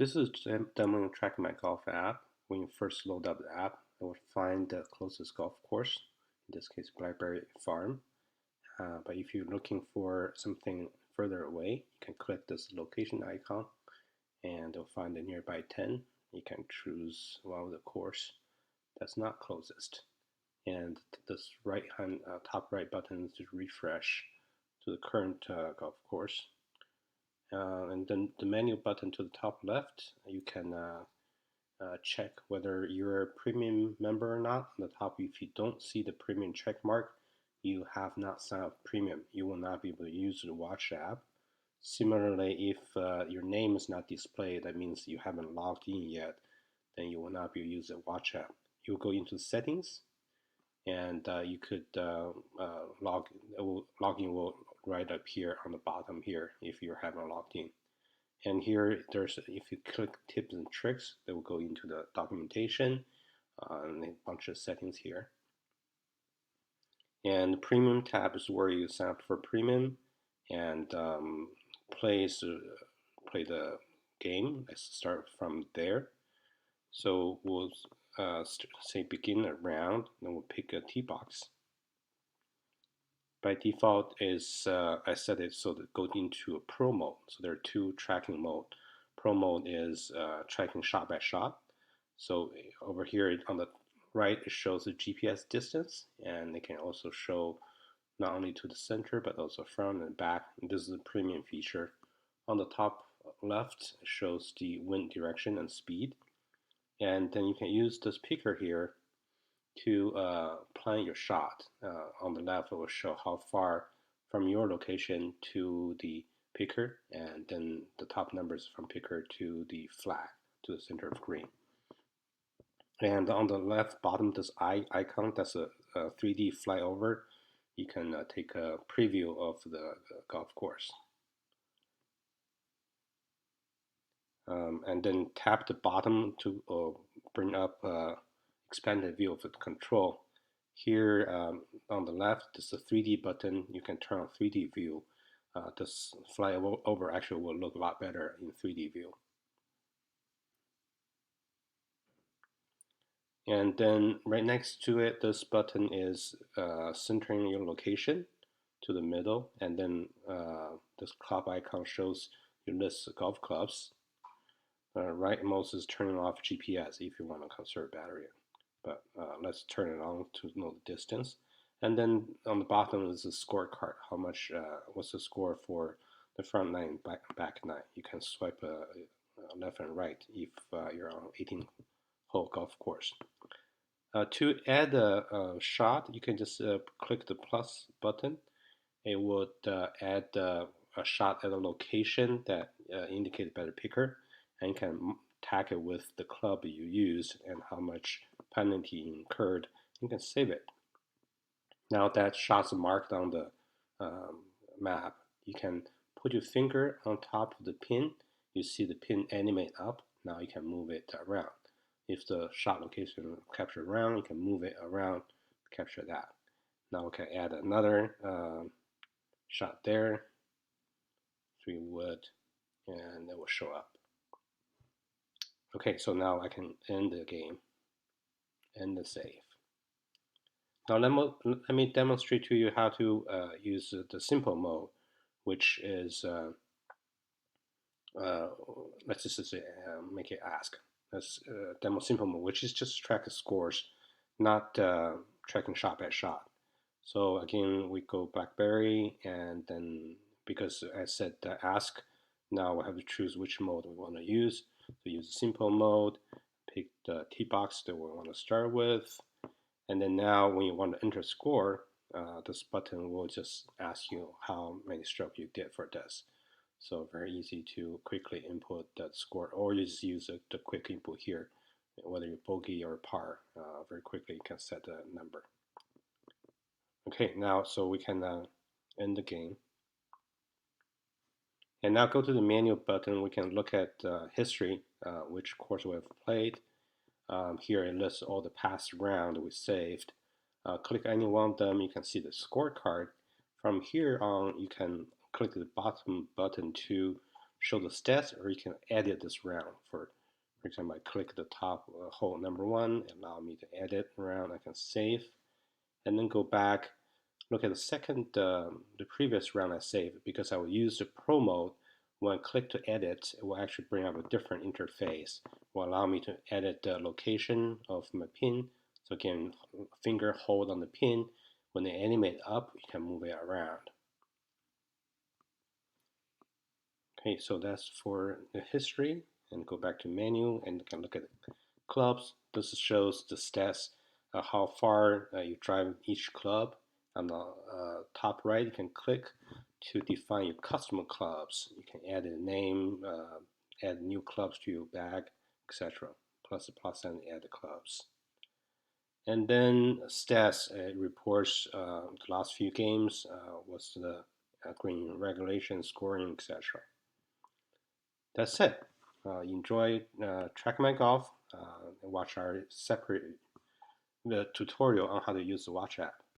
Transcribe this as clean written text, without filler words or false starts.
This is demoing TrackMyGolf app. When you first load up the app, it will find the closest golf course, in this case Blackberry Farm. But if you're looking for something further away, you can click this location icon and it'll find the nearby 10. You can choose one of the course that's not closest. And this top right button is to refresh to the current golf course. And then the menu button to the top left, you can check whether you're a premium member or not. On the top, if you don't see the premium check mark, you have not signed up premium. You will not be able to use the Watch app. Similarly, if your name is not displayed, that means you haven't logged in yet, then you will not be able to use the Watch app. You will go into settings, and you could login will right up here on the bottom here if you haven't logged in. And here, if you click tips and tricks, they will go into the documentation and a bunch of settings here. And the premium tab is where you sign up for premium and play the game. Let's start from there. So we'll say begin a round, then we'll pick a tee box. By default is I set it so that it goes into a pro mode. So there are two tracking mode. Pro mode is tracking shot by shot. So over here on the right, it shows the GPS distance, and it can also show not only to the center but also front and back. And this is a premium feature. On the top left, it shows the wind direction and speed, and then you can use this picker here to plan your shot. On the left, it will show how far from your location to the picker, and then the top numbers from picker to the flag, to the center of green. And on the left bottom, this icon, that's a 3D flyover. You can take a preview of the golf course. And then tap the bottom to bring up expanded view of the control. Here on the left, this is a 3D button. You can turn on 3D view. This flyover actually will look a lot better in 3D view. And then right next to it, this button is centering your location to the middle. And then this club icon shows your list of golf clubs. Rightmost is turning off GPS if you want to conserve battery. But let's turn it on to know the distance. And then on the bottom is the scorecard. How much? What's the score for the front nine, back nine? You can swipe left and right if you're on 18-hole golf course. To add a shot, you can just click the plus button. It would add a shot at a location that indicated by the picker, and you can tag it with the club you used and how much penalty incurred. You can save it. Now that shot's marked on the map, you can put your finger on top of the pin. You see the pin animate up. Now you can move it around. If the shot location captured around, you can move it around to capture that. Now we can add another shot there, 3 wood, and it will show up. Okay, so now I can end the game, end the save. Now let me demonstrate to you how to use the simple mode, which is, let's just say, make it ask. That's demo simple mode, which is just track the scores, not tracking shot by shot. So again, we go BlackBerry, and then because I said ask, now we have to choose which mode we want to use. So use the simple mode, pick the tee box that we want to start with, and then now when you want to enter score, this button will just ask you how many strokes you did for this. So very easy to quickly input that score, or you just use the quick input here, whether you bogey or par. Very quickly you can set the number. Okay, now so we can end the game. And now go to the menu button. We can look at history, which course we have played. Here it lists all the past round we saved. Click any one of them, you can see the scorecard. From here on, you can click the bottom button to show the stats, or you can edit this round. For example, I click the top hole number 1, allow me to edit round. I can save, and then go back, look at the second, the previous round I saved, because I will use the Pro mode. When I click to edit, it will actually bring up a different interface. It will allow me to edit the location of my pin. So again, finger hold on the pin. When they animate up, you can move it around. Okay, so that's for the history. And go back to menu and you can look at clubs. This shows the stats, how far you drive each club. On the top right, you can click to define your custom clubs. You can add a name, add new clubs to your bag, etc. Plus the plus and add the clubs. And then stats, reports the last few games, what's the green regulation, scoring, etc. That's it. Enjoy Track My Golf and watch our separate tutorial on how to use the watch app.